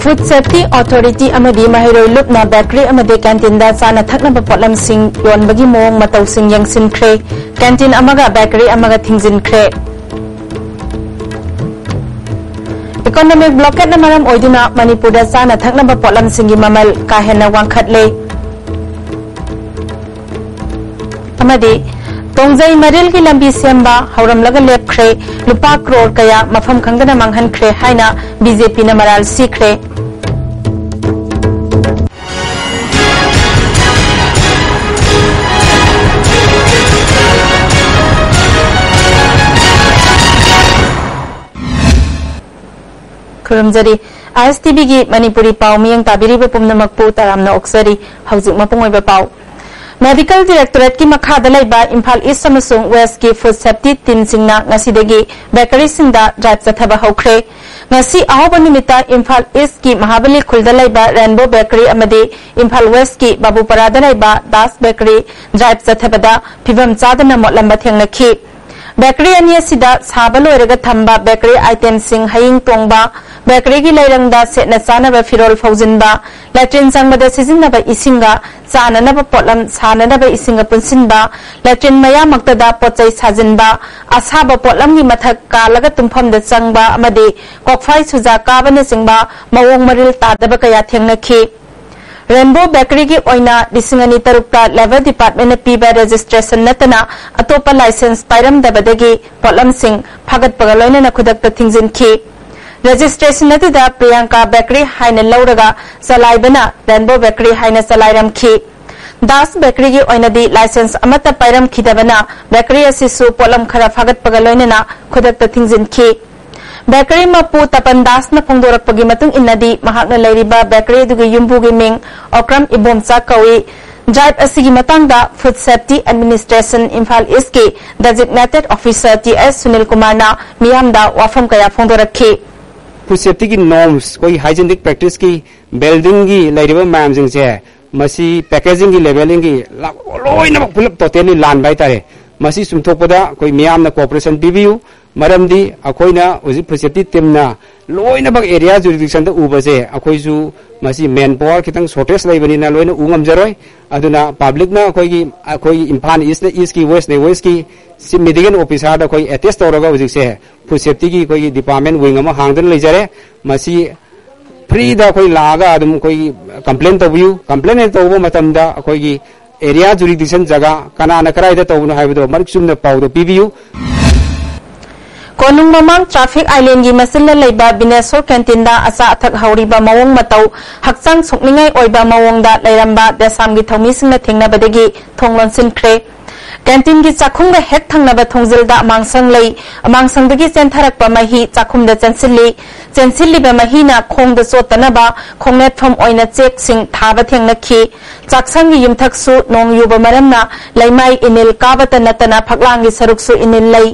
Food Safety Authority amadi mahiroi lupna bakery amadi canteen da sana thaknaba potlam sing yonbagi mawong mataw sing yangsin khre canteen amaga bakery amaga thingzin khre Economic blockade na maram oiduna Manipur da sana thaknaba potlam singi mamal kahena wangkhatle amadi Tongzai Maril ki lambi semba hauram laga lep khre lupa crore kaya mafam khangdana manghan khre haina BJP na maral sikre Kuramjari ISTB gi Manipuri pau miyang tabiri be pumnamakpu taramna oksari hauzik mapungoi be pau Medical Directorate ki makhada laiba Imphal East amasung West ki Food Safety team singna ngasidagi bakery singda drive chathaba haukhre ngasi ahoba nimita Imphal East ki Mahabali khulda laiba Rainbow Bakery amadi Imphal West ki Babuparada laiba Das Bakery drive chathabada phibam chadana motlamba thengnakhi Bakery ani sida saba loiraga thamba bakery item sing haying tongba bakery gi lairangda setna chanaba firol faujinba latrin sangmada sizinaba isinga chananaba potlam sananaba isinga punsinba latrin maya maktada pochai sajinba asaba potlam gi mathak kalaga tumpham da changba amadi kokfai suja kabana singba mawong maril tadaba kaya thengnakhi Rainbow Bakery ki oina disingani tarukta level department piba registration natana atopa license pairam dabadagi potlam sing phagat pagaloina na khudakta thingzin ki registration natida Priyanka Bakery haina lauraga salaibana Rainbow Bakery haina salairam ki Das Bakery ki oina di license amata pairam khidabana bakery asisu potlam khara phagat pagaloina na khudakta thingzin ki Bakery mapu tapan das na pongdorak pagi matung inadi mahak na lairiba bakery dugi yumbu giming okram ibomsa kawi drive asigi matangda Food Safety Administration Imphal East ki designated officer TS Sunil Kumar na miyamda wafam kaya pongdorak ki Food Safety ki norms koi hygienic practice ki building ki lairiba mayam jing se masi packaging ki labeling ki loi na pulap totally lan bai tare masi sumthokpada koi miyamna cooperation bibiu Maramdi akoina uji Food Safety team na loina bag area jurisdiction da ubase akoisu masi manpower kitang shortage laibani na loina ungam jaroi aduna public na akoi Imphal East ki West ki si medical officer da koi attest toraga uji se Food Safety ki koi department wing ama hangdan leijare masi free da koi laga adum koi complaint tobu matamda akoi ki area jurisdiction jaga kana na karai da tobu haibudo marksum na pawdo pibiu Konung mamang traffic island gi masilla leiba Binesor canteen da asa athak hauriba mawong matau hakchang sokningai oiba mawong da lairamba desam gi thomi singna thengna badagi thonglon sinkhre canteen gi chakhung ga hek thangna ba thongjil da amangsang dagi chentharak pa mahi chakhum da chensilli ba mahi na khong da chotana ba khongnet phom oina chek sing thaba thengna khi chaksang gi yumthak su nong yuba maramna laimai inil kabata natana phaklang gi saruk su inil lai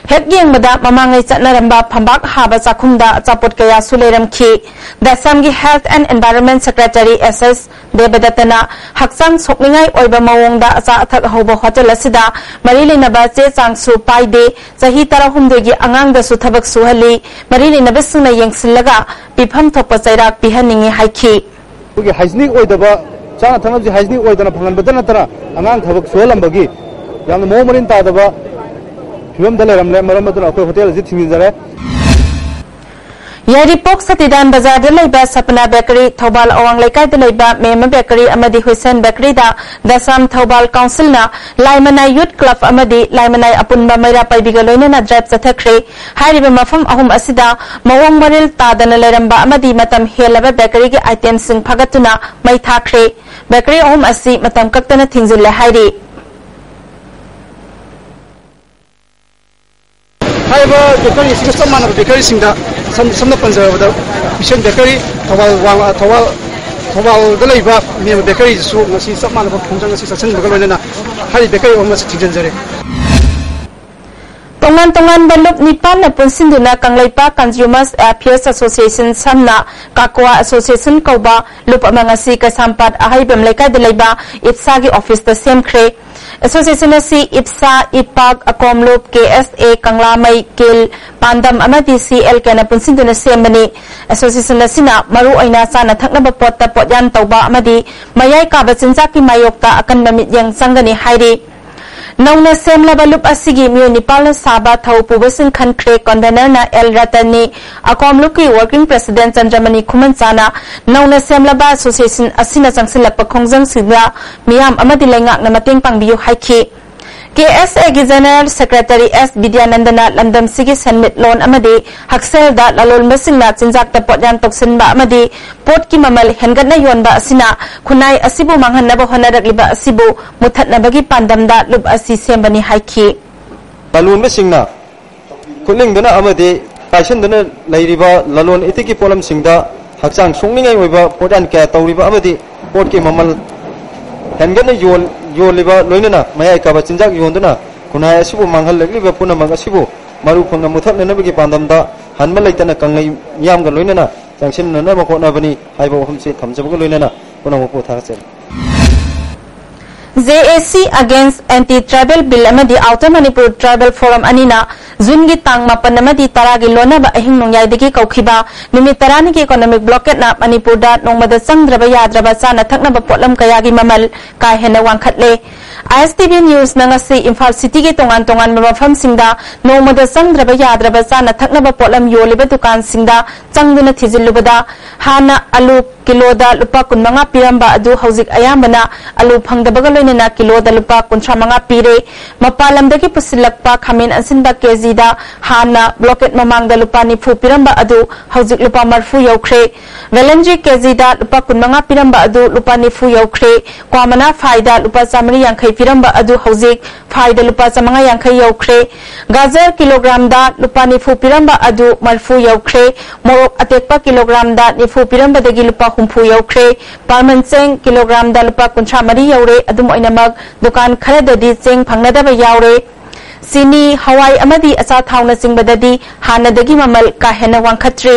Hek yang bada mamangai chatnaramba phambak haba chakhumda chapot kaya suleram khi Dasamgi Health and Environment Secretary SS Debadatana hakchang sokningai oiba mawongda acha athak hoba hotel asida marilina ba che changsu paide chahi 13 gi angang da su thabak suhali marilina besuna yengsillaga pifam thokpa chairak pihaningi haikhi gi hygienic oidaba chana thanab ji hygienic oidana phangan badana tara angang thabak suhalambagi yang mo marin ta daba Yaripok Satidan Bazar de Laiba Sapna Bakery Thobal Awang Laikai de Laiba Mema Bakery Amadi Hussein Bakery da Dasam Thobal Council na Laimanai Youth Club Amadi Laimanai Apunba Maira Paibigaloina na Drive Sathakre Hariba Mafam Ahum Asida Mawang Maril Tadana Leramba Amadi Matam Helaba Bakery ki items sing Pagatuna Mai Thakre Bakery Ahum Asi Matam Kaktana Thingzil Lahiri Haiba bakery singa samana bakery singda samna panjabada mission bakery thawal dalaiba me bakery su ngasi samana ba khongjang ngasi sachen bagalona hari bakery oma sitijare Tongan baluk nipal na punsinduna Kanglaipa Consumers Affairs Association samna Kakwa Association kauba lupa mangasi kasampat ahai bemlaikai dalaiba itsagi office da semkre association असी Ipsa इपाक अकोमलुप KSA कंगलामई किल पांदम अमदी CL केना पुनसिंदुना सेमबनी association असिना मरु ओइना चाना थकनब पोत्ता पोत्यान तौबा अमदी मयाई काबा चिंजाकी मायोक्ता अकनबा मित्यंग संगनी हाइरी नौना सेमलबा loop असिगी municipal साबा थौ पुबसिंग खनख्रे convener ना L Ratni अकोमलुप की वर्किंग प्रेसिडेंट चंद्रमणि खुमनचाना नौना सेमलबा एसोसिएशन असिना चंगसिलप खोंजंग सिंगा मियाम अमदी लेंगाकना मतेंग पांगबियु हाइखी KSA की जनरल सेक्रेटरी S विद्यानंदना लंदम सिगी सन्मिट लोन अमदी हक्सेल दा ललोल मसिंगना चिंजाक ता पोटयान तोक्सिनबा अमदी पोट की ममल हेनगटना योनबा असिना खुनाई असिबु मांगहनबा होनरकलिबा असिबु मुथतनबगी पांदमदा लुप असी सेमबनी हाइखी ललोन मसिंगना खुलिंगदना अमदी पाइसनदना लैरिबा ललोन इतिकी पोलम सिंगदा हक्चांग सोंगनिंगाई ओइबा पोटयान क्या तौरिबा अमदी पोट की ममल हेनगटना योलिबा लोइनना मयाई काबा चिंजाक योंदना खुनाय असिबु मांगहल लगलिबा पुनमग असिबु मरु फंगना मुथकननबगी पांदमदा हनमा लैतना कंगै मियामगा लोइनना चांगसिनना मखोनबनी हाइबा वहमसे थमजबगा लोइनना पुनमपो थागसेल JAC against anti-tribal bill amadi Outer Manipur Tribal Forum anina Zungi tang mapan amadi taragi lona ba ahing nongyai kaukhiba numit tarani ki economic blockade na Manipur da nongmada sangdraba yadraba sana thakna ba potlam kayagi mamal kai hena wangkhatle ISTV News nangasi Imphal City ki tongan mafam singda nongmada sangdraba yadraba sana thakna ba potlam yoliba dukan singda changduna thijillubada hana alu kiloda lupa kunmanga piramba adu haujik ayambana alu phangdabaga loinena kiloda lupa kuntramanga pire mapalamdagi pusilakpa khamin ansinba kg da hana blockade mamangda lupa nifu piramba adu haujik lupa marfu yaukhre velenji kg da lupa kunmanga piramba adu lupa nifu yaukhre kwamana faida lupa chamri yankhai piramba adu haujik faida lupa chamanga yankhai yaukhre gajar kilogram da lupa nifu piramba adu marfu yaukhre morok atekpa kilogram da nifu piramba dagi lupa humfu yaukhre palman cheng kilogram da lupa kuncha mari yaure adum oinamak dukan kharadadi cheng phangnadaba yaure sini hawai amadi asa thauna singbadadi hanadagi mamal ka hena wangkhatre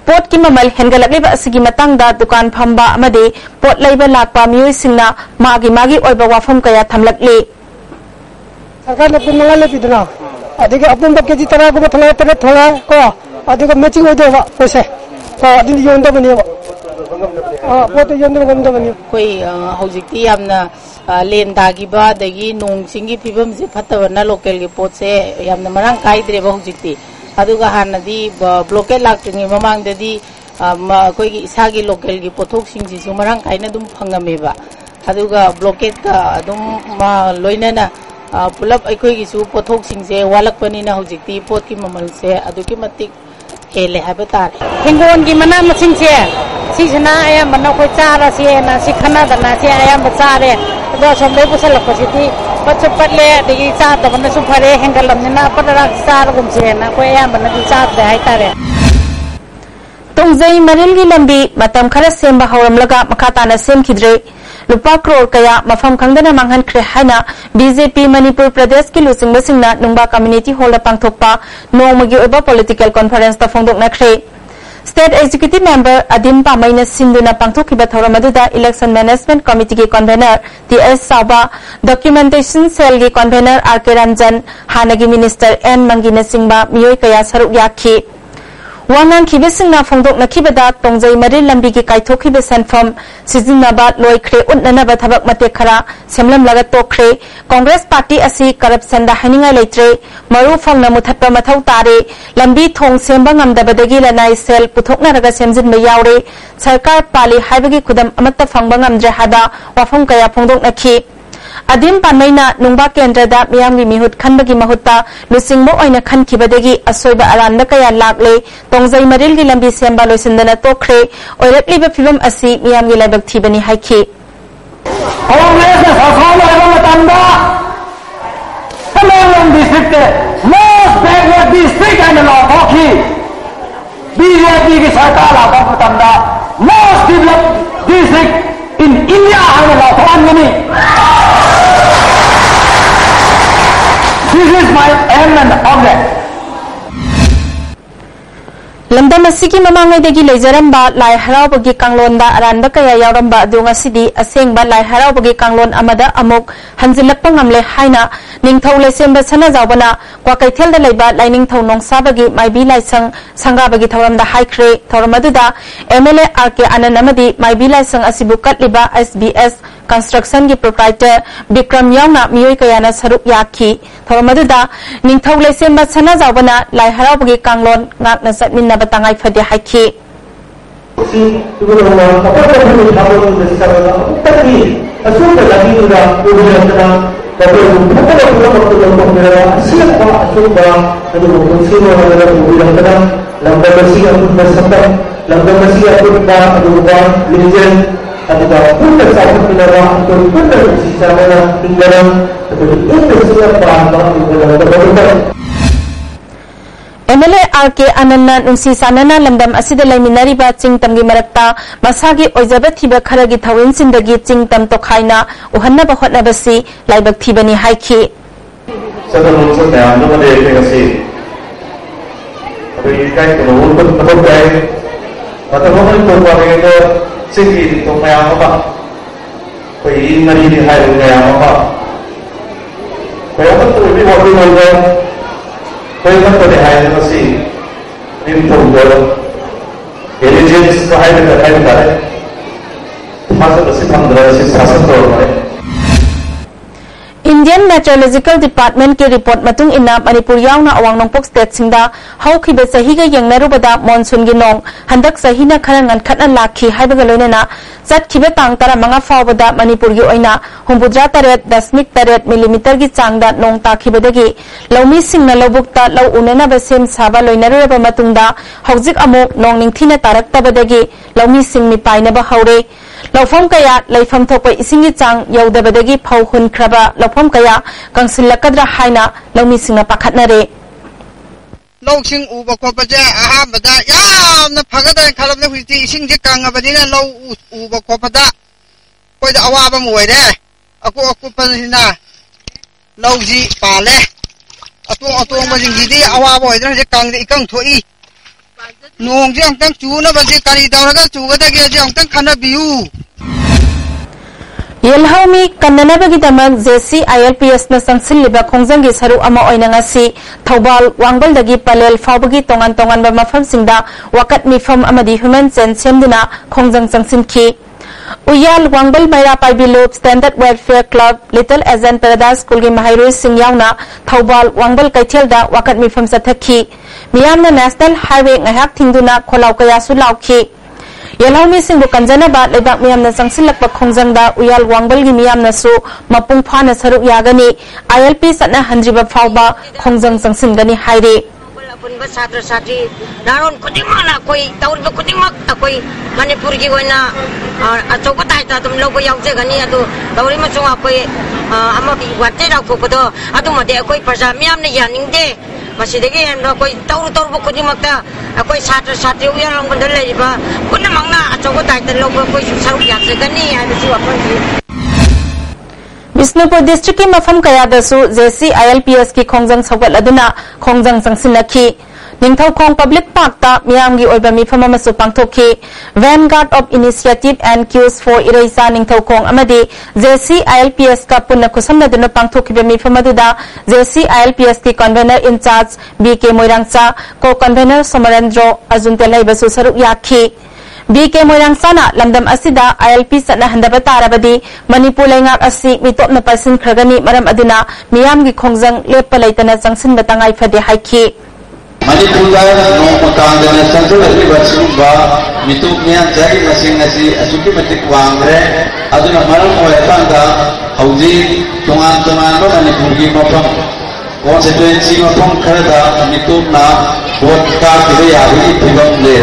pot ki mamal hengalakliba asigi matangda dukan phamba amadi pot laiba lakpa miyoi singna magi oiba wafam kaya thamlakle सरकार ने अपने मंगल पिदना अधिक अपने बच्चे जी तरह को थोड़ा को अधिक मैचिंग हो जाएगा पैसे तो अधिक योंदा बनिए पोते योंदा बनिए कोई हौजिकती यामना लेनदागिबा दगी नोंसिंगी फिबम से फतवना लोकल के पोत से यामना मरांग काइद्रेबा हौजिकती अदुगा हानदी ब्लॉकेट लाक्तिंगी ममांगददी कोई इसागी लोकल की पोथोक सिंगजिसु मरांग काइना दुम फंगमेबा अदुगा ब्लॉकेट का दुम मा लोइनना पुलप अखोईगिसु पोथोक सिंगसे वालकपनिना हौजिकती पोत की ममल से अदुकी मतिक हेले हाबे तारे हिंगोन की मना मसिंग से सिजना आया मना कोई चारा से ना सिखना दना से आया बचारे दो सोमबे पुसलकसिती पछ पटले दगी चा तबन सुफरे हेंगलमना पदरा चार गुमसे ना कोई आया मना चा दे हाय तारे तोंगजई मरिलगी लंबी मतम खरा सेमबा हौरमलगा मखाताना सेमखिद्रे lupa crore kaya mafam khangdana manghan khre haina BJP Manipur Pradesh ki lusingbasingna nungba community hall pangthokpa nongmagi oiba political conference ta phongdokna khre State Executive Member Adim Pamaina Sinduna pangthokiba thoramadda Election Management Committee ki convener TS Sauba Documentation Cell ki convener RK Ranjan Hanagi Minister N Mangina Singba miyoi kaya saruk yakhi Wangan kibisingna phongdokna kibada tongjai mari lambi ki kaithokhibe senfam sizinaba loikhre unnanaba thabak mate khara semlam laga tokre Congress Party asi corruption da haninga leitre maru phangna muthatpa mathau tare lambi thong semba ngamdabadagi lanai sel puthokna raga semjin me yaure sarkar pali haibagi khudam amatta phangba ngamdre hada wafam kaya phongdokna khi Adim Panmaina nungba kendra da miyamgi mihut khanbagi mahutta lusingmo oina khankibadagi asoiba aranda kaya lakle tongjai marilgi lambi semba loisindana tokre oiratliba phibam asi miyamgi laibak thibani haiki Congress ne sasana eba matanda Tamengang district most backward district and law hockey BJP ki sarkar la matanda most developed district in India and law hockey This is my aim and object. lamdam asigi mamangaidagi lejaramba lai haraubagi kanglonda aranba kaya yauramba adu ngasidi asengba lai haraubagi kanglon amada amuk hanjilakpa ngamle haina ningthau lesemba sana jawbana kwakaithelda leiba lainingthau nongsabagi maibi laisang sangabagi thoramda haikre thoramaduda MLA RK Anand amadi maibi laisang asibu katliba SBS construction gi proprietor Bikram yauna miyoi kayana saruk yakhi thoramaduda ningthau lesemba sana jawbana lai haraubagi kanglon ngakna satminna batangai phade haikhi MLA RK Anand nungsi sanana lamdam asida laiminariba chingtamgi marakta masagi oijaba thiba kharagi thawin sindagi chingtam tokhaina uhannaba hotnabasi laibak thibani haikhi sadam chota amna de tegasi abhi kai ko unput patok kai patahon ko pare ko singi to maya ba koi nari ni hai gaya ba koi to bi bodi mo कोई मत तो है ना सी इन तो बोलो allegiance का है fast तो से हम द्वारा से शासन तो है Indian Meteorological Department के रिपोर्ट मतुंग इना मणिपुर यावना अवांग नोंगपोक स्टेट सिंगदा हौखिबे सहीगा यंगनारुबदा मॉनसून गी नोंग हंदक सहीना खरा ngनखटना लाखी हाइबगा लोइनेना चटखिबे तांग 15 फावबदा मणिपुर गी ओइना 73.8 मिलीमीटर गी चांगदा नोंग ताखिबदगी लौमी सिंगना लौबुकता लौ उनेनाबा सेम साबा लोइनारुबा मतुंगदा हौजिक अमुक नोंग निंगथिना तारक्तबदगी लौमी सिंग मी पाइनबा हौरे लौफम कया लैफम थोप इसिंगी चांग यौदबदगी फौ हुनख्रबा लौफम कया कंसिलकद्रा हाइना लौमी सिंगना पाखतनरे लौसिंग उबा खोपजे अहामदा यामना फगदा खलमने हुइति इसिंगजे कांगबदिना लौ उबा खोपदा कोइदा अवाबा मोइरे अकु अकुपनिना लौजी पाले अतो मजिंगीदी अवाबा होइदना जे कांगदे इकंग थोई नोंजे अंतंग चूना बजे करी दौरगा चूगदगे जे अंतंग खना view Yelhaumi kannanabagi damag JC ILPS na sangsilliba khongjanggi saru ama oina ngasi Thobal Wangbaldagi Palel Fawbagi tongan ba mafamsingda wakat mifam amadi human chen semduna khongjang changsinki Uyal Wangbal Maira Paibilup Standard Welfare Club Little Azan Paradise School gi Mahairui Singh yauna Thobal Wangbal Kaithelda wakat mifam sathakhi miyamna National Highway ngahak thingduna kholau kaya su laukhi Yelhaumi singbu kanjanaba lebak miyamna sangsilakpa khongjangda Uyal Wangbal gi miyamna su mapung phana saruk yagani ILP satna handriba phawba khongjang sangsingani haire punba satra satri naron kudimana koi taurba kudimak akoi manipur gi goina achoba taita tum logo yauje gani adu tauri ma chunga koi ama bi wate ra ko kodo adu mate koi praja miyamna yaningde masidegi emno koi taurba kudimakta akoi satra satri uyarang bandal leiba kunna mangna achoba taita logo koi saruk yauje gani adu si wapon Bisnupur district ki mafam kaya dasu JC ILPS ki khongjang sawgal aduna khongjang sangsinakhi Ningthau Khong Public Park ta miyamgi oiba mifam amasu pangthokhi Vanguard of Initiative and Queues for Eraisa Ningthau Khong amadi JC ILPS ka punna khusamnaduna pangthokhiba mifam aduda JC ILPS ki convener in charge BK Moirangcha co convener Somarendro Ajuntelai basu saruk yakhi BK Moirangsana lamdam asida ILP satna handaba tarabadi Manipur lengak asi mitopna pasin khragani maram aduna miyamgi khongjang lepa leitana changsin batangai phade haikhi Manipur da no makandana sanjolati bachumba mituk miyam jagi masing nasi asuki matik wangre aduna maram oetanda hauji tongan ba Manipur gi mapam constituency mapam kharada mitupna vote ka kiya bi phibam le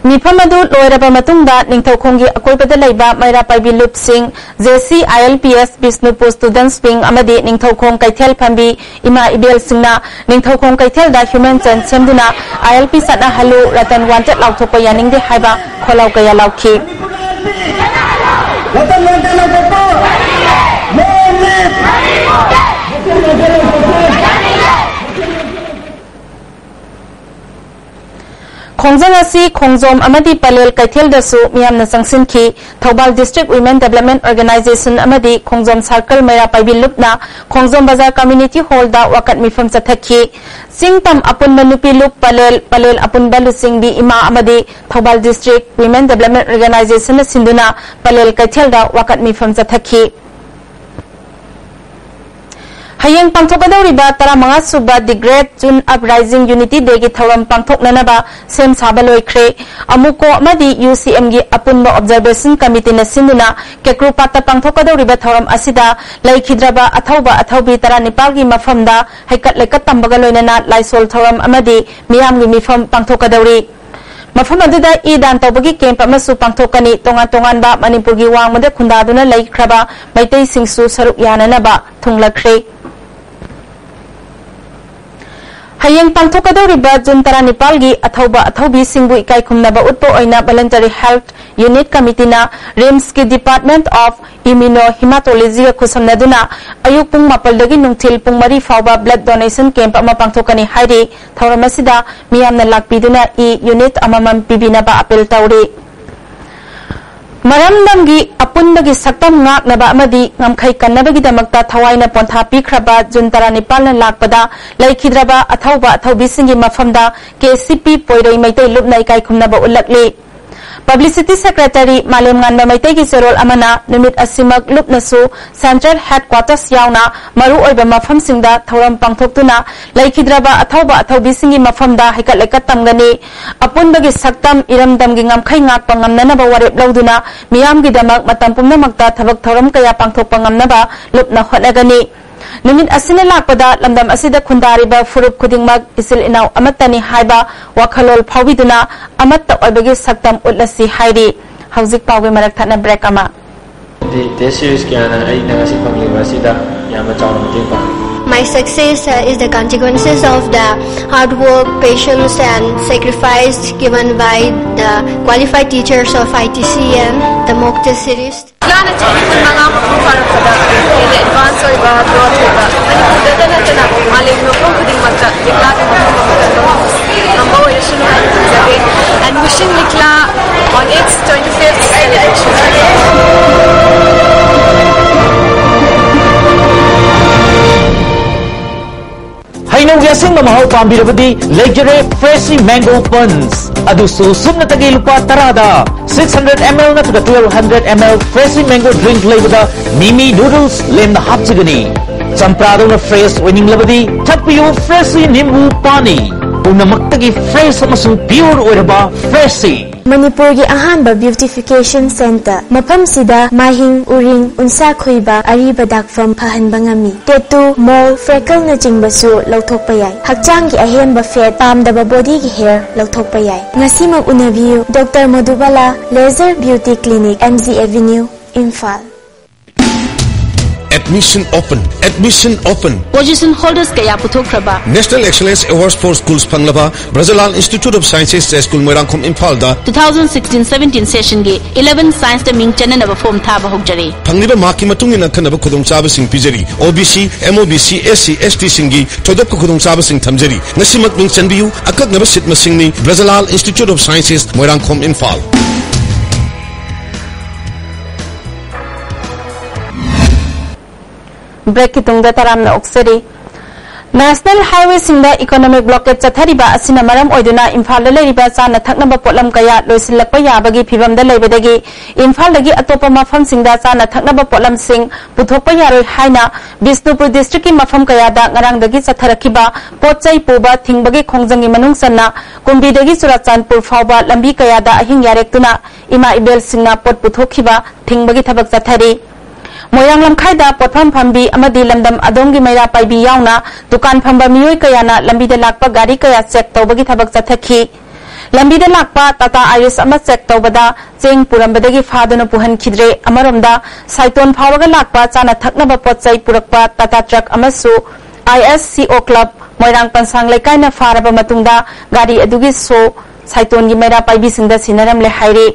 Mifamadu loiraba matungda Ningthau Khonggi akoibada leiba Maira Paibilup Singh JC ILPS Bisnupur Students Wing amadi Ningthau Khong Kaithel Phambi Ima Ibel Singhna Ningthau Khong Kaithel da Human Chen semduna ILP satna halu ratan wanted lauthopa yaningde haiba kholau kaya laukhi खोंजंग असी खोंजोम अमदी पलेल कैथेल दसु मियामना संगसिनखी Thoubal district women development organisation अमदी Khongjom circle मेरा पाइबी लुपना खोंजोम बाजार कम्युनिटी हॉल दा वकत मिफम चथखी सिंगतम अपुनबा नुपी लुप पलेल अपुनबा लुसिंगबी इमा अमदी Thoubal district women development organisation सिंधुना पलेल कैथेल दा वकत मिफम चथखी हयेंग पांथोकदौरिबा 15 सुबा the great June uprising unity day की थौरम पांथोकननबा सेम साबा लोइख्रे अमुको अमदी यूसीएम गी अपुनबा ऑब्जर्वेशन कमिटी न सिंधुना केक्रुपाता पांथोकदौरिबा थौरम असिदा लैखिद्रबा अथौबा अथौबी 19 गी मफमदा हैकत लेकत तंबगा लोइनना लाइसोल थौरम अमदी मियाम गी मिफम पांथोकदौरी मफम अदुदा ई दान तौबगी कैंप अमसु पांथोकनी तोंगान तोंगानबा मणिपुर गी वांगमदा खुंदादुना लैख्रबा मैतै सिंगसु सरुक याननबा थुंगलख्रे हयेंग पांथोकदौरिबा जून 19 गी अथौबा अथौबी सिंगबु इकाई खुमनबा उत्पो ओइना वॉलंटरी हेल्थ यूनिट कमिटीना रिम्स की डिपार्टमेंट ऑफ इम्यूनो हिमाटोलॉजी खुसमनदुना अयुक पुंग 8 दगी नुंथिल पुंग 4 फावबा ब्लड डोनेशन कैंप अमा पांथोकनी हाइरि थौरमसिदा मियामना लाकपीदुना ई यूनिट अममम पिबिनबा अपील तौरी मरमदमगी अपुनबगी सक्तम ngaknaba amadi ngamkhai kannabagidamakta thawaina pontha pikraba jun 19 na lakpada laikhidraba athauba athaubisingi mafamda KCP poiroi maitai lupnai kai khumnaba ulakli Publicity Secretary Malem Nganba Maitai ki serol amana numit asimak lupnasu Central Headquarters yauna maru oiba mafam singda thoram pangthoktuna laikhidraba athauba athaubisingi mafamda haikat lekat tamgani apunbagi saktam iramdam gi ngamkhai ngak pangamnanaba warep lauduna miyam gi damak matam pumnamakta thabak thoram kaya pangthok pangamnaba lupna hotnagani Numit asina lakpada lamdam asida khundariba furup khudingmak isil inaw amattani haiba wakhalol phawiduna amatta oibagi saktam utlasi hairi hauzik pawge marak thana break ama the series kiana ai nangasi pamliba asida yama chawna mating pa My success is the consequences of the hard work, patience and sacrifice given by the qualified teachers of ITC and the mock test series. Yana chini mga para pada ini advance or iba growth hoga. Ani kuda na tena maling no kung kuding magka ikla number one issue and wishing Nikla on its 25th celebration. Hainong yasing mamahau pambirabadi Legere Freshy Mango Buns. Adusu sumna tagi lupa tarada 600 ml na taga 1200 ml Freshy Mango drink labada Mimi noodles lemna hapchigani. Champrado na fresh winning labadi Takpiyo Freshy Nimbu Pani. Una maktagi fresh amasung pure oiraba Freshy. Manipur gi ahanba beautification center mapam sida mahing uring unsa khoiba ariba dakfam phahanba ngami tattoo mole freckle na jingbasu lauthokpa yai hakchang gi ahenba fat pamdaba body gi hair lauthokpa yai ngasi mak unabiu Dr. Madhubala Laser Beauty Clinic MZ Avenue Imphal Admission open. Admission open. Position holders kaya puthokraba. National Excellence Awards for Schools Panglaba, Brazilal Institute of Sciences School Moirangkhom Imphal da 2016-17 session ge 11 science da ming chananaba form thaba hokjari. Pangliba maki matungina khanaba khudongchaba sing pijari. OBC, MOBC, SC, ST singi thodop ko khudongchaba sing thamjari. Ngasimak ming chanbiu akaknaba sitma singni Brazilal Institute of Sciences Moirangkhom Imphal. Break kitungda taramna oksari National Highway singda economic blockade chathariba asina maram oiduna Imphal leiriba chana thaknaba potlam kaya loisilakpa yabagi phibamda leibadagi Imphal dagi atopa mafam singda chana thaknaba potlam sing puthokpa yaroi haina Bisnupur district ki mafam kaya da ngarang dagi chatharakiba potchai puba thingbagi khongjangi manung sanna kumbi dagi Surachandpur fawba lambi kaya da ahing yarektuna ima ibel singna pot puthokhiba thingbagi thabak chathari Moyang lamkhai da potpham phambi amadi lamdam adongi maira paibi yauna dukan phamba miyoi kayana lambi de lakpa gari kaya check tawbagi thabak chathakhi lambi de lakpa Tata Ayus ama check tawbada cheng purambadagi phaduna puhan khidre amaromda saiton phawaga lakpa chana thaknaba potchai purakpa Tata truck amasu ISCO club Moirang pansang lekai na faraba matungda gari adugi so saiton gi maira paibi singda sinaram le hairi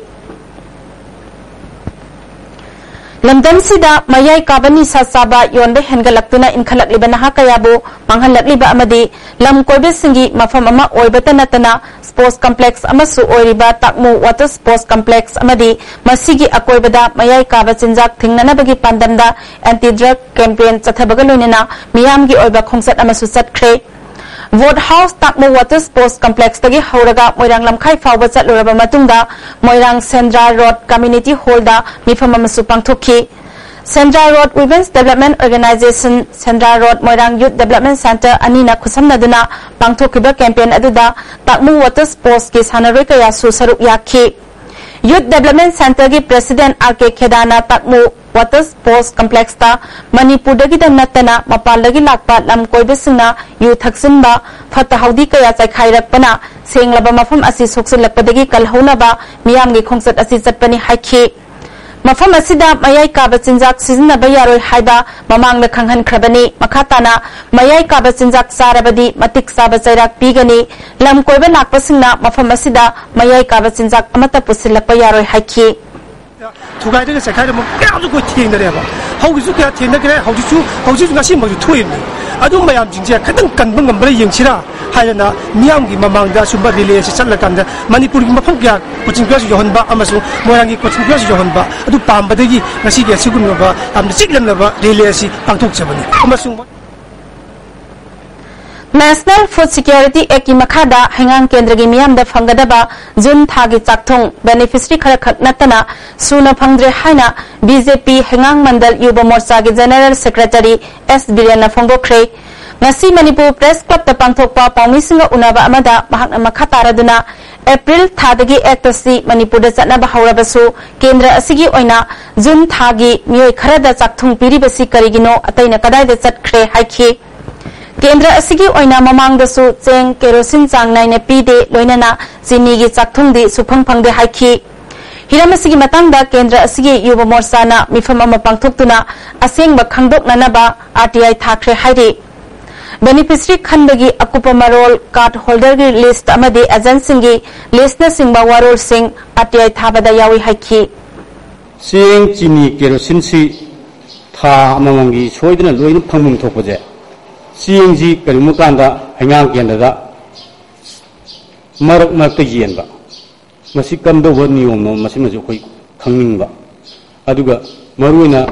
London sida mayai kabani sasaba yonde hengalakuna inkhalakliba naha kayabu manghalakliba amadi lam koibe singi mafam ama oibata natana sports complex amasu oiriba takmu water sports complex amadi masigi akoibada mayai kaba chinjak thingnanabagi pandamda anti drug campaign chathabaga loinena miyamgi oiba khongsat amasu chatkre Vote House Takmu Water Sports Complex tagi hauraga Moirang Lamkhai fawba chatluraba matungda Moirang Sendra Road Community Hall da mifam amasu pangthokhi Sendra Road Women's Development Organization Sendra Road Moirang Youth Development Center anina khusamnaduna pangthokhiba campaign aduda Takmu Water Sports ki sanaroi kaya su saruk yakhi Youth Development Center ki President RK Khedana Takmu Water Sports Complex ta Manipur dagi da natana mapal dagi lakpa lam koibesingna yu thaksinba fatahawdi kaya chaikhairapana senglaba mafam asi soksilakpadagi kalhaunaba miyamgi khongsat asi chatpani haikhi mafam asida mayai kaba chinjak sizinaba yaroi haiba mamangna khanghankrabani makhatana mayai kaba chinjak sarabadi matik saba chairak pigani lam koiba lakpasingna mafam asida mayai kaba chinjak amata pusilakpa yaroi haikhi Tugai dengan sekarang mau kaya tu kau tiang dari apa? Hau itu kaya tiang dari hau itu juga sih mau tuin. Aduh mayam jinjia kadang kan bengam beri yang cira. Hai na niam gi mamang dah sumber relasi cakap dah. Manipur gi mafam kaya kucing kaya sujohan ba amasu moyang gi kucing kaya sujohan ba. Aduh pam badagi nasi kaya sih guna ba. Am siklam ba relasi pangtuk sebani. Amasu National Food Security Act ki makhada hengang kendra gi miyam da phangadaba June thagi chakthong beneficiary kharakhat natana suna phangdre haina BJP hengang mandal yuba morcha gi General Secretary S Birena phongokre ngasi Manipur Press Club ta pangthokpa pawmisinga unaba amada mahakna makhataraduna April thadagi act si Manipur da chatna ba haurabasu kendra asigi oina June thagi miyoi kharada chakthong piribasi karigino ataina kadai da chatkre haikhi Kendra asigi oina mamang dasu cheng kerosene chang naina pide loinana chini gi chakthung di suphang phangde haikhi hiram asigi matangda kendra asigi yuba morsana mifam ama pangthoktuna asengba khangdok nanaba RTI thakre hairi beneficiary khandagi akupa marol card holder gi list amadi agent singi list na singba warol sing RTI thabada yawi haikhi cheng chini kerosene si tha amamangi soidna loina phangmung thokpaje CNG Karimukanda Hangang Canada Marak Marta Yenba Masikando Vanium, Masimazuki Kangingba Aduga Maruina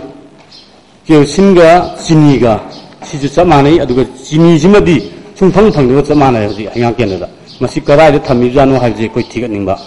Singa Siniga Sisamani Aduga Sinizimadi Sumpang Pangu Samana Hangang Canada Masikara Tamizano has a quick ticket nimba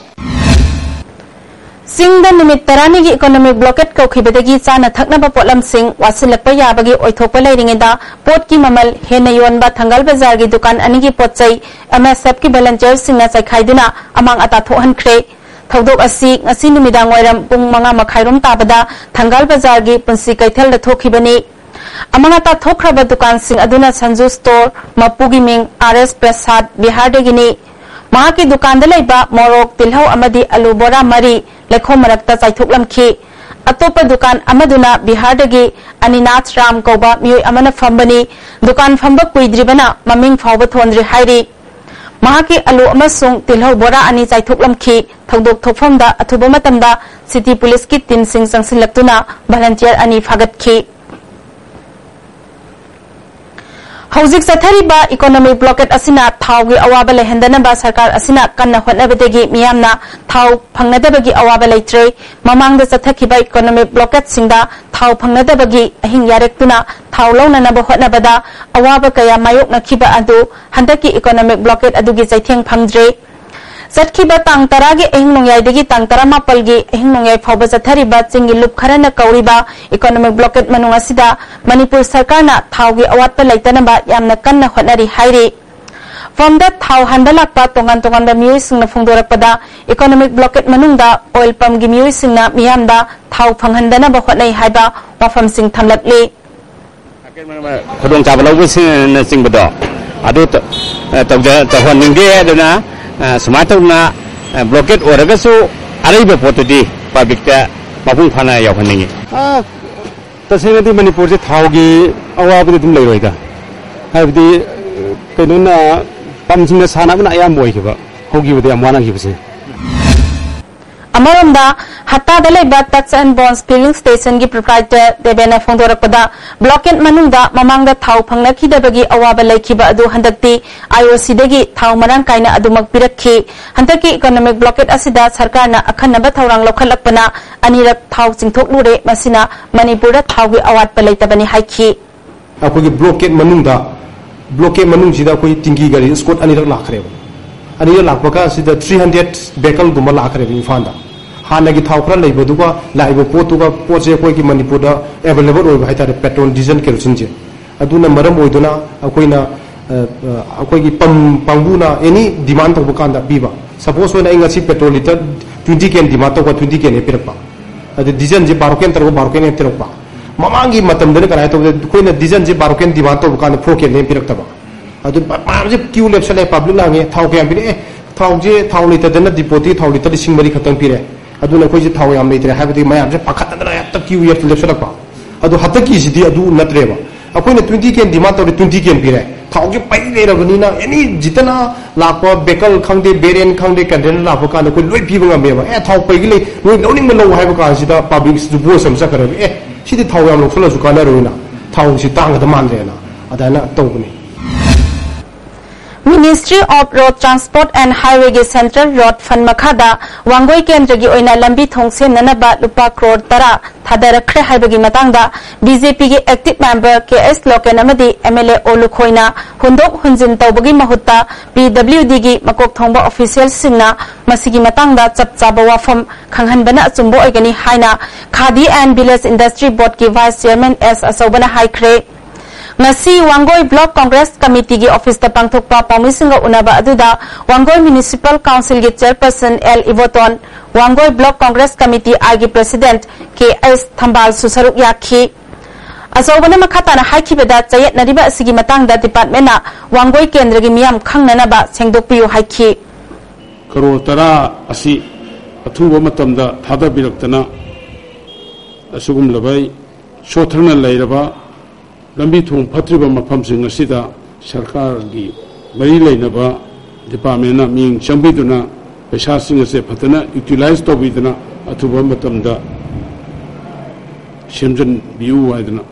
Singda nimit tarani gi economic blockade ko khibedagi chana thakna ba potlam sing wasilakpa yabagi oithokpa leiringeda pot ki mamal hena yonba thangal bazar gi dukan ani gi potchai MSF ki volunteer singna chaikhaiduna amang ata thohan khre thodok asi ngasi numidang wairam pung manga makhairom tabada thangal bazar gi punsi kaithel da thokhibani amang ata thokraba dukan sing aduna Sanju store mapugi ming RS Prasad Bihar degini maha ki dukan da leiba morok tilhau amadi alu bora mari lekho marakta chaithok lamkhi atopa dukan amaduna Bihar dagi Aninath Ram koba miyoi amana fambani dukan famba kuidribana maming phawba thondri hairi mahaki alu amasung tilhau bora ani chaithok lamkhi thodok thokfamda athuba matamda city police ki team sing sangsilaktuna volunteer ani phagatki Housing Sathariba economic blockade asina thawgi awaba lehendanaba sarkar asina kanna hotnabadegi miyamna thaw phangnadabagi awaba leitre mamangda sathakiba economic blockade singda thaw phangnadabagi ahing yarektuna thaw launanaba hotnabada awaba kaya mayokna khiba adu handaki economic blockade adugi chaitheng phangdre Zatkiba tang taragi ehing nongyai degi tang taramapal gi ehing nongyai phawba zathariba chingi lup kharana kauriba economic blockade manung asida Manipur sarkar na thawgi awatpa laitanaba yamna kanna hotnari hairi From that thaw handalakpa tongan ba miyoi singna phongdorakpada economic blockade manungda oil pump gi miyoi singna miyamda thaw phanghandanaba hotnai haiba wafam sing thamlakli Khodong chaba lawbu singbado adu tawja tahwaningge aduna Sumatuna blockade oragasu araiba potudi public ta mapung phana yawhaningi tasengadi Manipur je thawgi awabdi dum leiroida habdi kainuna pamjingna sanabna ayam boy khiba hogi budi amwana khibse Amaronda Hatta the Labor Tax and Bonds Filling Station proprietor Debena Fondorapada, Blockade Manunda, Mamanga Tau Pangnaki Debagi, Awaba Lakiba Adu Handakti, IOC Degi, Tau Marankaina Adumak Piraki, Hantaki Economic Blockade Asida, Sarkana, Akanaba Taurang Lokalapana, Anira Tau Singtok Lure, Masina, Manipura Tau Awat Palaitabani Haiki. Aku blockade manung sida koi tinggi gari skot anira lakhre anira lakhbaka sida 300 bekel guma lakhre infanda hana gi thau khra leibo duga laibo potuga poje koi ki manipur da available oi bhai tare petrol diesel kerosene je aduna maram oiduna akoina akoi gi pambuna any demand to bukanda biba suppose when inga si petrol liter 20 ken demand to 20 ken e pirpa adu diesel je 12 ken targo 12 ken e tirpa Mamangi matam dene kana to koina design je baroken demand to kana foke ne pirak taba adu ma je queue lep sale public lange thau ke ambine thau je thau liter dena dipoti thau liter sing mari khatang pire adu na koi je thau yam leitre habati mayam je pakhat na ya ta queue lep sale pa adu hataki sidi adu natreba akoina 20 ken demand to 20 ken pire thau je pai le rabani na any jitana lakpa bekal khangde beren khangde kanden la boka na koi loi pi banga meba thau pai le loi loning ma lo haiba ka sida public ju bo sam sakare Sidi thau yam lok sala sukana roina thau si tang da mandrena adana tawbni Ministry of Road Transport and Highway Central Road Fund Makhada Wangoi Kendra gi oina lambi thongse nanaba lupa crore tara thadarakre haibagi matangda BJP gi active member KS Loken amadi MLA Olukhoina hundok hunjin tawbagi mahutta PWD gi makok thongba official singna masigi matangda chapchaba wafam khanghanbana achumbo oigani haina Khadi and Village Industry Board gi Vice Chairman S Asobana Haikre Ngasi Wangoi Block Congress Committee gi office ta pangthokpa pamisinga unaba aduda Wangoi Municipal Council gi chairperson L Ivoton Wangoi Block Congress Committee agi president KS Thambal Susaruk yakhi Asobana makhatana haikibeda chayet nariba asigi matangda department na Wangoi kendra gi miyam khangnanaba sengdokpiyu haikhi Karo tara asi athuba matamda thada biraktana asugum labai shothana lairaba lambi thong phatriba mafam sing asida sarkar gi mari leinaba department na ming chambiduna paisa sing ase phatana utilize to biduna athuba matamda shemjan biu waiduna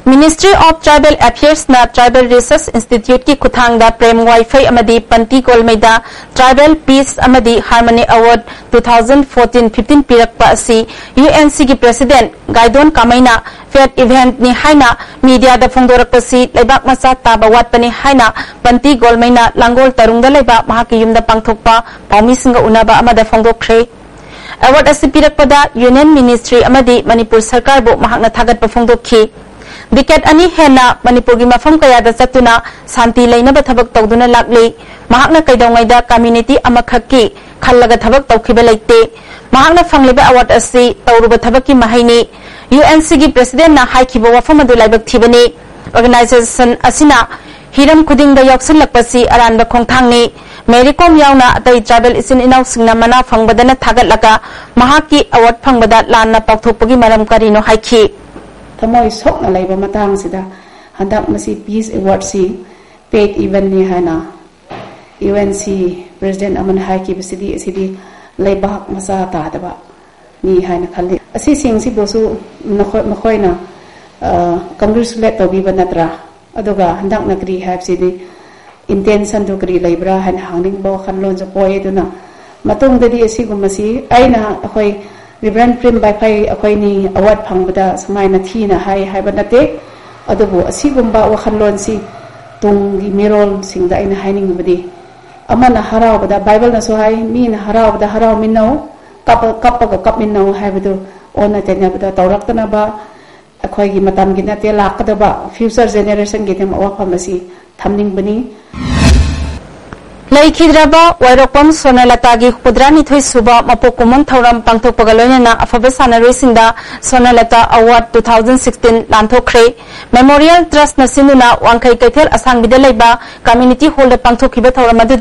Ministry of Tribal Affairs na Tribal Research Institute ki kuthangda Prem Wi-Fi amadi Panti Golmeida Tribal Peace amadi Harmony Award 2014-15 pirakpa asi UNC ki President Gaidon Kamaina Fair event ni haina media da phongdorakpasi leibak macha taba watpani haina Panti Golmeina Langol Tarungda leiba mahaki yumda pangthokpa paumisinga unaba amada phongdokre Award asi pirakpada Union Ministry amadi Manipur Sarkar bo mahakna thagatpa phongdokhi Diket ani hena Manipur gi mafam kaya da chatuna santi leinaba thabak tawduna lakli mahakna kaidongaida community amakhaki khallaga thabak tawkhiba leite mahakna fangliba award asi tawruba thabaki mahaini UNC gi president na haikhiba wafam adu laibak thibani organization asina hiram khuding da yaksul lakpasi aranba khongthangni Merikom yauna atai tribal isin inaw singna mana fangbadana thagat laka mahaki award fangbada lanna pakthokpagi maram karino haikhi Tamoy sok na laiba matang sida handak masi peace award si paid event ni hana UNC president aman haiki basidi laiba masa ta daba ni hana khalli asi sing si bosu nakhoi na congratulate to bi banatra aduga handak nakri have sidi intention to kri laibra han hangning bo khanlon jo poi duna matung dadi asi gumasi aina khoi Reverend Prim by Pai Akoini award Pangbada Samaina Tina Hai Hibanate Adobo Asigumba Wakhanlon si Tungi Mirol sing the in Hining Badi Amana Harao the Bible na so high mean Harao the Harao Minno Kappa Minno Habidu Ona Tenabada Tauraktanaba Akoigi Matam Ginate Lakadaba future generation get him Awapamasi Tamning Bani Laikhidraba Wairokpam Sonalatagi Pudrani Thui Suba Mapokumon Thauram Pangthok Pagalonana Afabe Sanaroi Singda Sonalata Award 2016 Lanthokre Memorial Trust Nasinuna Wangkai Kaithel Asang Bidalaiba Community Hall Pangthok Hiba Thauramadu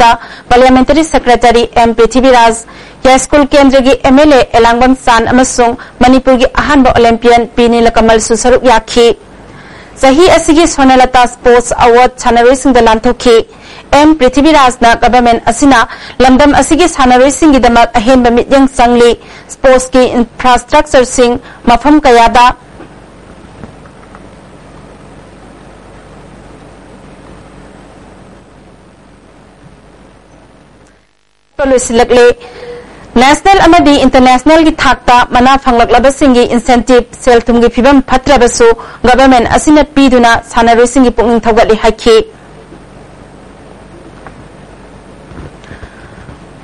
Parliamentary Secretary M. Prithviraj Yaskul Kendragi MLA Elangban San Amasung Manipurgi Ahanba Olympian P. Nilakamal Susaruk Yakhi Sahi Asigi Sonalata Sports Award Chanaroi Singda Lanthoki M Prithvirajna government asina lamdam asigi sanaroi singidamak ahemba mityang sangli sports ki infrastructure sing mafam kayada National amadi international ki thakta mana phanglak singi incentive sel thumgi phibam phatrabasu government asina piduna sanaroi singi pungning thawgali hakhi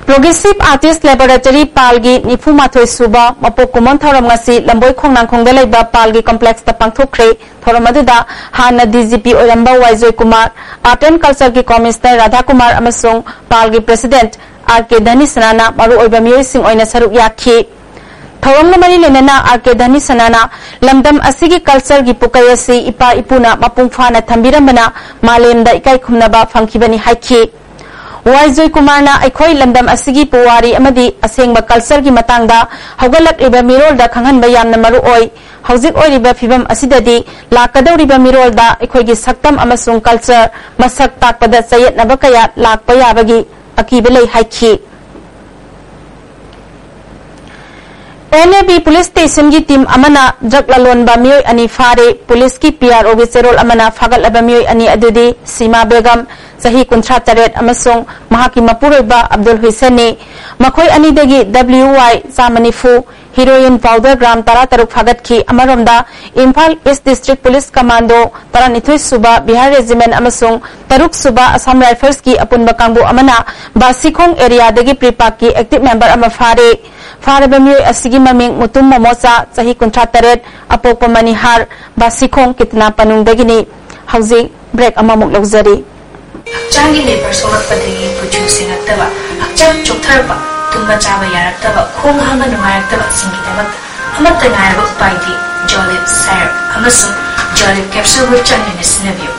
Progressive Artist Laboratory Palgi Nifumathoi Suba Mapok Kumon Thoram ngasi Lamboi Khongnang Khongda Laiba Palgi Complex ta pangthokre thoram aduda hana DGP Oramba Waizoi Kumar Art and Culture ki Commissioner Radha Kumar amasung Palgi President RK Dhani Sanana maru oiba miyoi sing oina saruk yakhi thoram na mari lenana RK Dhani Sanana lamdam asigi culture gi pukayasi ipa ipuna mapungphana thambirambana malemda ikai khumnaba phangkhibani haikhi Waizoi Kumarna aikhoi lamdam asigi puwari amadi asengba culture gi matangda haugalak liba mirol da khanghanba yamna maru oi haujik oi riba phibam asidadi lakadau riba mirol da aikhoi gi saktam amasung culture masak takpada sayet nabakaya lakpa yabagi akibelai haikhi NAB police station ki team amana drug lalon ba miyoi ani fare police ki PRO gi serol amana fagal aba miyoi ani adudi Sima Begum sahi kuntra taret amasung mahaki mapuroiba Abdul Hussein makhoi ani dagi WY Zamanifu heroin powder gram tara taruk fagat ki amaromda Imphal East District Police Commando taranithoi suba Bihar Regiment amasung taruk suba Assam Rifles ki apunba kangbu amana Basikhong area dagi Pripak ki active member ama fare Farabamiyoi asigi maming mutum momosa sahi kuntra taret apokpa manihar Basikhong kitna panung dagini housing break amamuk luxury Hakchangi labor sorakpadagi puju sinaktaba hakchang choktarba tumba chaba yaraktaba khong hanga nungayaktaba singidamak amatta ngairaba upaidi Jolib Syrup amasung Jolib capsule bu changne sinabiyo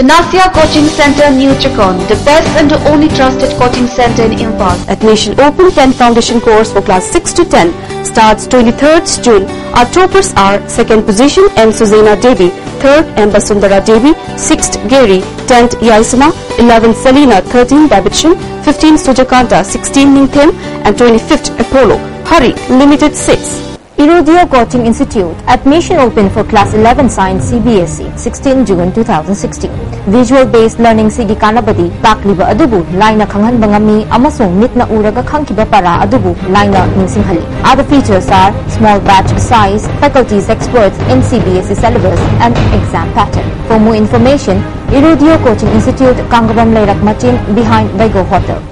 Panacea Coaching Center, New Chakon, the best and the only trusted coaching center in Imphal. Admission open 10 foundation course for class 6 to 10 starts 23rd June. Our toppers are 2nd position M. Suzaina Devi, 3rd M. Basundara Devi, 6th Gary, 10th Yaisama, 11th Selina, 13th Babichin, 15th Sujakanta, 16th Ningthem, and 25th Apollo. Hurry, limited 6. Irodio Coaching Institute. Admission open for class 11 Science CBSE 16 June 2016. Visual-based learning sigi kanabadi takliba adubu laina khanghan bangami amasung mitna uraga khangkiba para adubu laina ningsinghali. Other features are small batch size, faculties experts in CBSE syllabus and exam pattern. For more information, Irodio Coaching Institute, Kangabam Lairak Machin behind Baigo Hotel.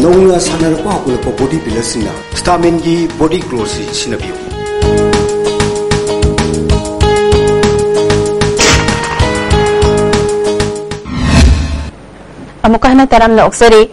Nongna sanarpa hapulapa body builder sina stamen gi body glow si sinabiyo amukahna taram na oksari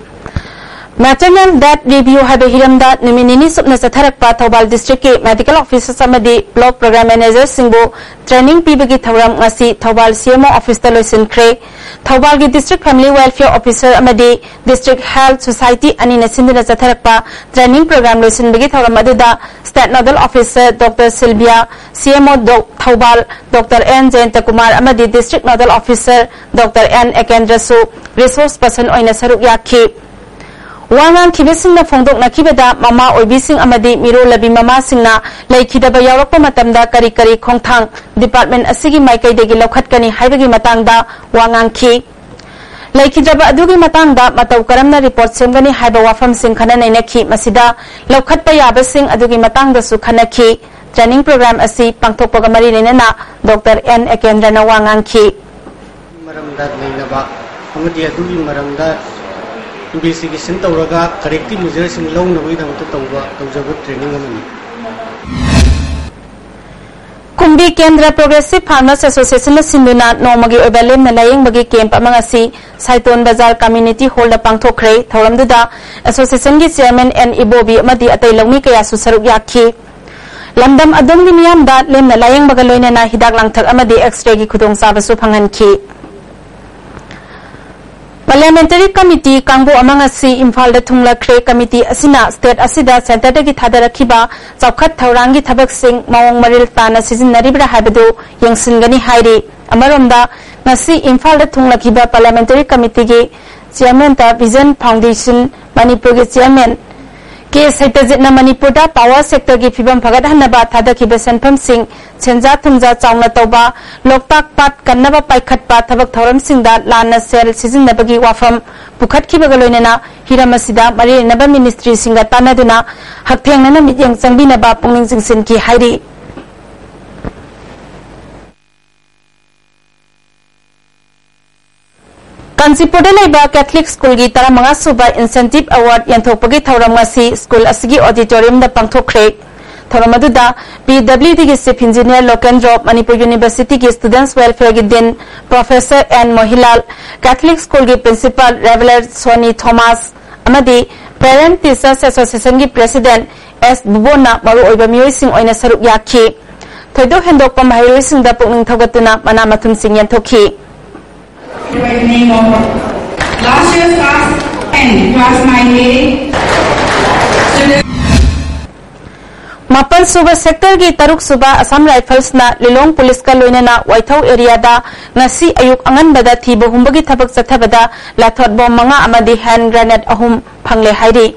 maternal death review habe hiramda niminini supna satharakpa Thobal district ke medical officer samadi block program manager singbo training pibagi thawram ngasi Thobal CMO office ta loisin khre Thobal gi district family welfare officer amadi district health society ani nasindina satharakpa training program loisin bagi thawram aduda state nodal officer Dr Sylvia CMO Thobal Dr N Jayanta Kumar amadi district nodal officer Dr N Ekendrasu resource person oina saruk yakhi Wangan kibising na fongdok na kibada mama oibising amadi miro labi mama singna laikidaba yawrakpa matamda kari khongthang department asigi maikai degi lokhatkani haibagi matangda wangang ki laikidaba adugi matangda matau karamna report semgani haiba wafam sing khana nainakhi masida lokhatpa yabasing adugi matangda su khanakhi training program asi pangthokpaga mari lenana Dr N Ekendra na wangang ki maramda nainaba amadi adugi maramda investigation tawraga corrective measures in law na wida mata tawjaba training amani Kumbi Kendra Progressive Farmers Association na sinduna nomagi obalem na layeng bagi camp amangasi Saiton Bazar Community Hall na pangthokre thawramduda association gi chairman N Ibobi amadi atay lawmi kaya susaruk yakhi lamdam adom ni miyam da lemna layang bagaloina na hidak langthak amadi x-ray gi khudong sabasu phangan ki Parliamentary Committee Kangbo Amangasi Imphal da Thungla Kre Committee asina state asida center da gi thadarakhiba chawkhat thaurangi thabak sing mawong maril tana sizinaribra habadu yengsinggani hairi amaromda ngasi Imphal da Thungla khiba Parliamentary Committee gi chairman ta Vision Foundation Manipur gi chairman ke Saitazitna Manipur da power sector gi phibam phagat hanaba thadakhiba senpham sing chenja thumja chawna tawba loktak pat kannaba paikhat pa thabak thoram singda lana sel sizinabagi wafam pukhat khibaga loinana hiramasida mari naba ministry singa tanaduna hakthengna mityang changbinaba pungning jingsin ki hairi Kanchipurda laiba Catholic School gi taramanga suba incentive award yanthokpagi thoram ngasi school asigi auditorium da pangthokre thoram aduda PWD gi chief engineer Lokendrop Manipur University gi students welfare gi din Professor N Mohilal Catholic School gi principal Reveler Sony Thomas amadi Parent Teachers Association gi president S Bubona maru oiba miyoi sing oina saruk yakhi thoido hendok pa mahiroi sing da pungning thogatuna mana mathum sing yanthokhi by the name of last year's class 10, class 9A. Mapan suba sector gi taruk suba Assam Rifles na Lilong Police ka loinana Waithau area da ngasi ayuk angan bada thiba humbagi thabak chathabada lathot bom manga amadi hand grenade ahum phangle hairi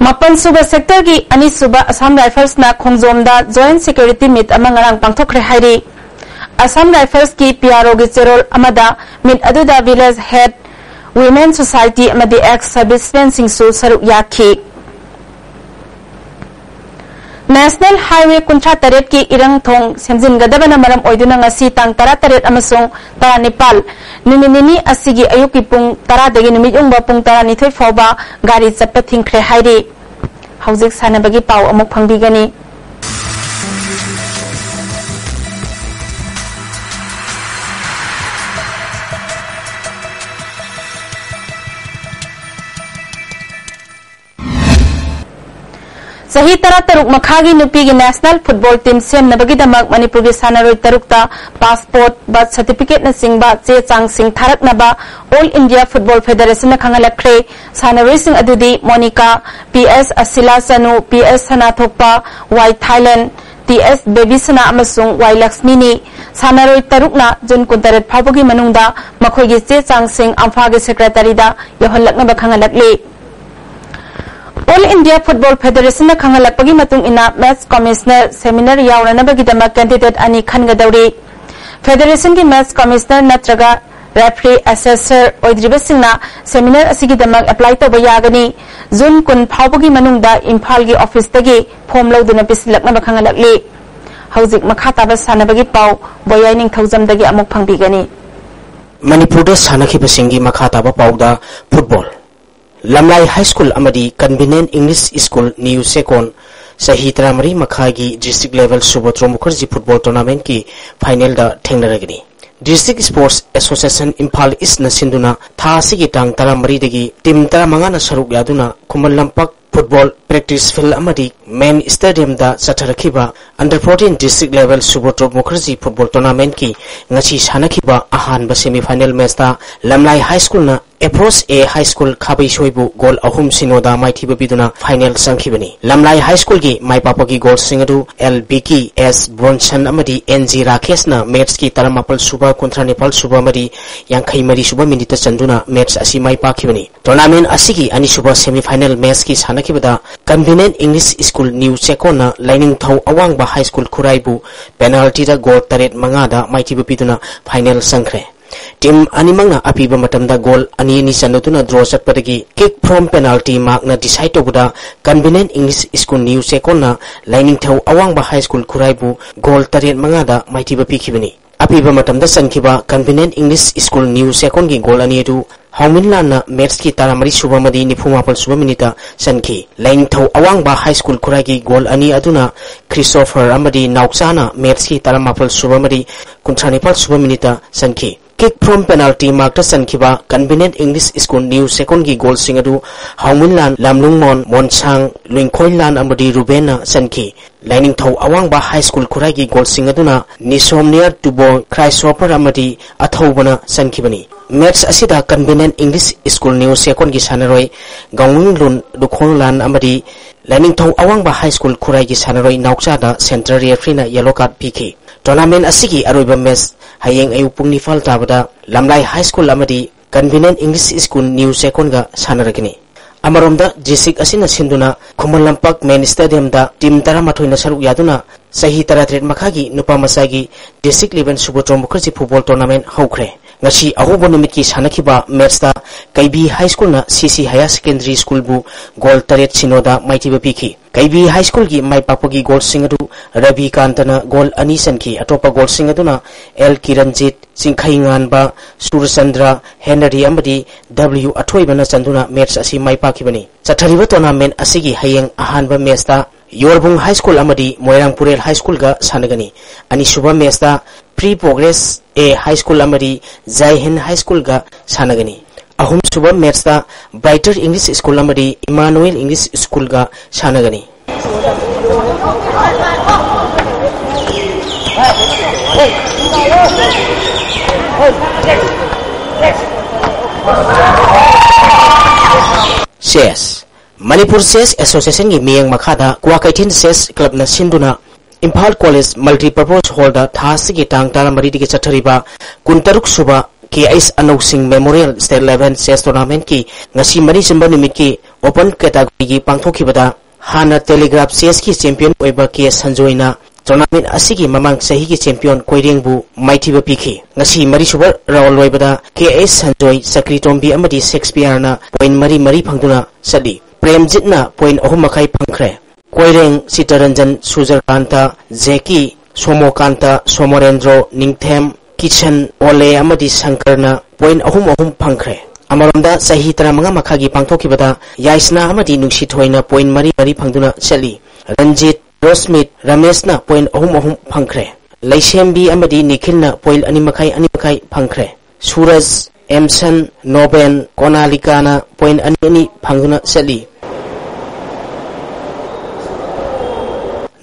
Mapan suba sector gi ani suba Assam Rifles na Khongjom da joint security meet amangarang pangthokre hairi Assam Rifles ki PRO gi cherol amada min aduda village head women society amadi ex servicemen singsu saruk yakhi National Highway Kuncha Taret ki irang thong semjin gadabana maram oiduna ngasi tang tara taret amasung tara Nepal numinini asigi ayuki pung tara dagi numit ungba pung tara nithoi fawba gari chappa thingkhre hairi haujik sanabagi pau amuk phangbigani Sahi tara taruk makhagi nupi gi national football team sem nabagi damak Manipur gi sanaroi tarukta passport birth certificate na singba che chang sing tharak naba All India Football Federation na khangalakre sanaroi sing adudi Monica PS Asila Sanu PS Sana Thokpa Y Thailand TS Baby Sana amasung Y Lakshmini sanaroi tarukna jun kuntaret phawagi manungda makhoi gi che chang sing amfa gi secretary da yohallakna ba khangalakle All India Football Federation na khangalakpagi matung ina match commissioner seminar yaurana bagidama candidate ani khangadawri Federation gi match commissioner natraga referee assessor oidriba singna seminar asigidama apply toba yagani June kun phawbagi manungda Imphal gi office tagi form loduna pisilakna ba khangalakli haujik makha taba sanabagi pau boyai ning thaujam dagi amuk phangbigani Manipur da sanakhiba singi makha taba pauda football Lamlai High School amadi Convenient English School New Second Sahi Tramari Makhagi District Level Subotro Mukherjee Football Tournament ki final da thengnaragani District Sports Association Imphal East na sinduna tha asigi tang taramari dagi team taramanga na saruk yaduna Kumal Lampak Football Practice Field amadi Main Stadium da satharakhiba Under 14 District Level Subotro Mukherjee Football Tournament ki ngasi sanakhiba ahanba semi final match ta Lamlai High School na Approach A High School Khabai Soibu goal ahum sinoda maithiba biduna final sangkhibani Lamlai High School gi maipapagi goal singadu LBK S Bronson amadi NG Rakesh na match ki taramapal suba kontra Nepal suba mari yankhai mari suba minute chanduna match asi maipakhibani tournament asigi ani suba semi final match ki sanakhibada Convenient English School New Second na Lining Thau Awangba High School Khuraibu penalty da goal taret mangada maithiba biduna final sangkhre Team animangna apiba matamda goal ani ni sanotuna draw satpadagi kick from penalty mark na decide tobuda Convenient English School New Second na Lining Thau Awangba High School Khuraibu goal taret mangada maitiba pikhibani apiba matamda sankhiba Convenient English School New Second gi goal ani edu Hauminlan na match ki taramari suba madi nifumapal suba minita sankhi Lining Thau Awangba High School Khuragi goal ani aduna Christopher amadi Nauksana match ki taramapal suba madi kuntranipal suba minita sankhi kick from penalty mark sankiba convenient English school new second gi goal singadu Haumunlan Lamlungmon Monsang Luingkhoilan amadi Rubena sanki lining thau awangba high school khurai gi goal singaduna Nisomnia Tubo Christopher amadi athobana sankibani match asida convenient English school new second gi sanaroi Gangwinglun Dukhonlan amadi lining thau awangba high school khurai gi sanaroi naukcha da center referee na yellow card pk tournament asigi aroiba match hayeng ayu pungni fal tabada Lamlai high school amadi convenient English school new second ga sanaragini amaromda district asina sinduna Khumalampak main stadium da team taramathoi na saruk yaduna sahi 33 makhagi nupa masagi district level subotrom mukherjee football tournament haukhre ngasi ahobo numit ki sanakhiba match da Kaibi high school na CC higher secondary school bu goal 8 sinoda maitiba piki Kaibi high school gi mai papogi goal singadu Ravi Kantana goal ani sanki atopa goal singaduna L Kiranjit Singkhaingan ba Surchandra Henry amadi W athoibana chanduna match asi mai pakibani chathariba tournament asigi hayeng ahanba match da Yorbung high school amadi Moirangpurel high school ga sanagani ani suba match da Pre Progress A high school amadi Jai Hind high school ga sanagani ahum suba match da Brighter English school amadi Emmanuel English school ga sanagani Chess Manipur Chess Association gi miyang makhada Kwakaitin Chess Club na sinduna Imphal College Multipurpose Hall da thasigi tang taramari digi chathariba kuntaruk suba KS Anok Singh Memorial State Level Chess Tournament ki ngasi mari simba nimit ki open category gi pangthokibada Hana Telegraph Chess ki champion oiba KS Sanjoina tournament asigi mamang sahi ki champion Koirengbu maithiba piki ngasi mari suba round loibada KS Sanjoi Sakritombi amadi Shakespeare na point mari phangduna sadi Premjit na point ahum makai phangkhre Koireng Sitaranjan Sujarkanta Zeki Somokanta Somorendro Ningthem Kitchen Ole amadi Sankarna point ahum phangkhre amaromda sahi 35 makhagi pangthokibada Yaisna amadi Nuksithoina point mari phangduna sali Ranjit Rosmith Ramesh na point ahum phangkhre Laisembi amadi Nikhil na point ani makai phangkhre Suraj Emson Noben Konalika na point ani phangduna sali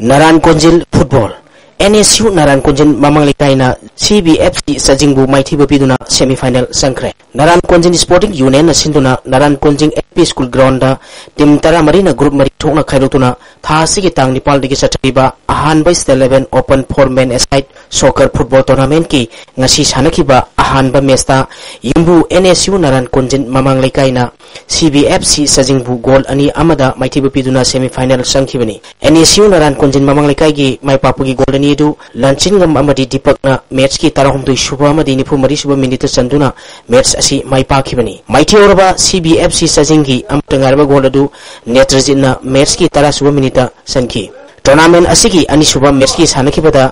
Naran Konjil Football NSU Naran Konjil Mamanglikay na CBFC Sajingbu maithiba piduna semifinal sangkre Naran Konjil Sporting Union na sinduna Naran Konjil FP School Ground da team tara marina group mari thokna khairotuna thasigi tang Nepal digi chathariba ahanba State Level Open 4 Men Aside Soccer Football Tournament ki ngasi sanakiba ahanba match ta Yimbu NSU Naran Konjil Mamanglikay na CBFC Sajingbu goal ani amada maithiba piduna semifinal sangkhibani NSU Naran Konjil Mamanglikay gi maipapugi goal ani du Lanchingam amadi Deepak na match ki tarahumdui suba amadi nifu mari suba minute chanduna match asi maipakibani maithiorba CBFC Sajingi amtangarba goal adu Netrajit na match ki tara suba minute sanki tournament asigi ani suba match ki sanakibada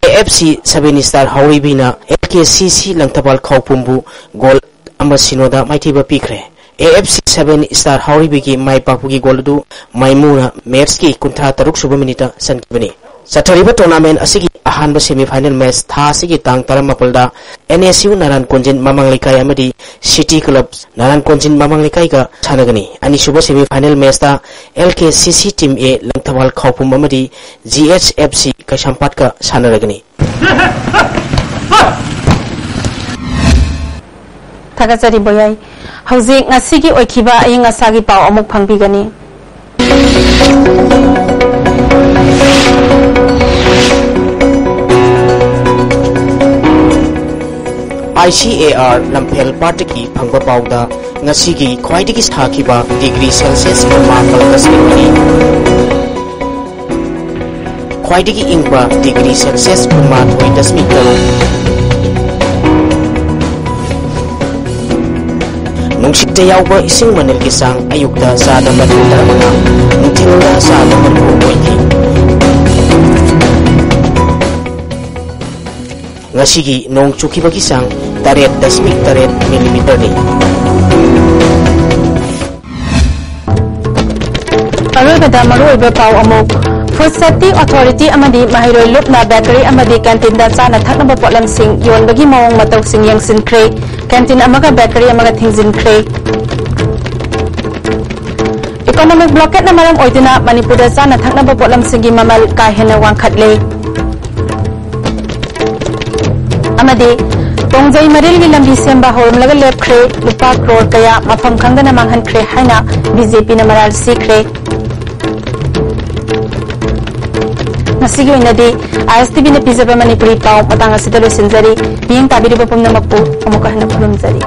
AFC 7 star Hauribina LKCC Langtabal Khawpumbu goal amasinoda maithiba pikre AFC 7 star Hauribigi maipapugi goal adu Maimuna match ki kuntha taruk suba minute sankibani Sathariba tournament asigi ahanba semifinal match thasigi tang taramapalda NSU Naran Konjin Mamanglikay amadi City Clubs Naran Konjin Mamanglikay ga sanagani ani suba semifinal match ta LKCC Team A Langthawal Khawpum amadi GHFC Kasampat ka sanaragani Thagachari boyai hauzik ngasigi oikhiba aying asagi pau amuk phangbigani ICAR Lampel Partiki Phangba Pauda Ngasigi Khwaidigi Sakhiba degree Celsius Markal Kasmini Khwaidigi Ingba degree Celsius Markal Dasmikaro Nungshikta yauba ising manil kisang ayukda sa dapat utarmana Nungtilda sa dapat ukoiki Ngasigi nong chukiba kisang 8.8 mm ni. Aroibada maroiba pau amok Food Safety Authority amadi Mahiroi Lupna Bakery amadi canteen da chana thaknaba potlam sing yonbagi mawong mataw sing yangsin kre canteen amaga bakery amaga thingzin kre Economic blockade na maram oidina Manipur da chana thaknaba potlam singi mamal ka hena wangkhatle amadi Tongjai Maril gi lambi semba horum laga lep kre lupa crore kaya mafam khangdana manghan kre haina BJP na maral sikre Nasigi oinadi ISTV na pizaba Manipuri pau matang asida losinjari miyang tabiriba pumnamakpu amuka hana khurumjari